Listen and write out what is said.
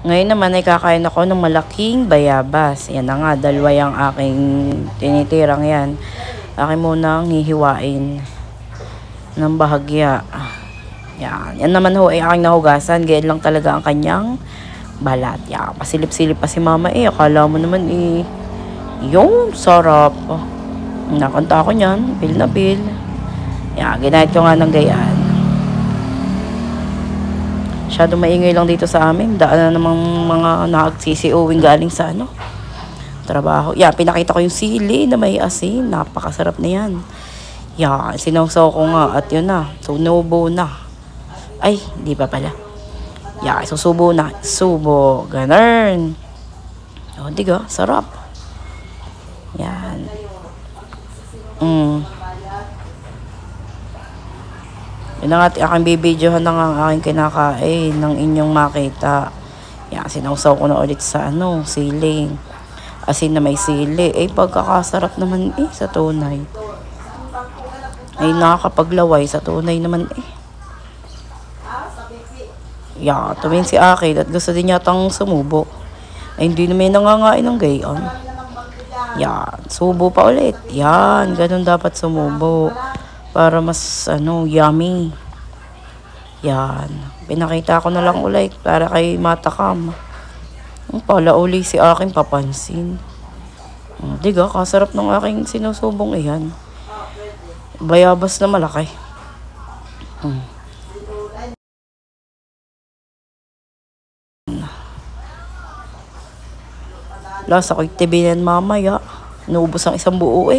Ngayon naman ay kakain ako ng malaking bayabas. Yan na nga, dalawa yung aking tinitirang yan. Akin munang hihiwain ng bahagya. Yan. Yan naman ho ay aking nahugasan. Ganyan lang talaga ang kanyang balat. Yan. Pasilip-silip pa si mama eh. Akala mo naman eh. Yung sarap. Nakanta ako niyan. Bil na bil. Yan. Ginahit ko nga ng gayaan. Masyado maingay lang dito sa amin. Daan na namang mga nagsisiuwing galing sa trabaho. Yan, pinakita ko yung sili na may asin. Napakasarap na yan. Yan, sinawsaw ko nga at yun na. Sunubo na. Ay, di pa pala. Yan, susubo na. Subo. Ganun. O, diga, sarap. Yan. Yun na nga, aking bibidyohan na nga ang aking kinakain ng inyong makita. Yan, sinawsaw ko na ulit sa siling. Asin na may sili. Eh, pagkakasarap naman sa tunay. Ay, nakakapaglaway sa tunay naman Yan, tumingin si Akid at gusto din yatang sumubo. Ay, hindi naman nangangain ng gayon. Yan, subo pa ulit. Yan, ganun dapat sumubo. Para mas, yummy. Yan. Pinakita ko na lang ulit para kay matakam. Pala uli si aking papansin. Diga, kasarap ng aking sinusubong iyan. Bayabas na malaki. Lasa ko'y tibinan mamaya. Naubos ang isang buo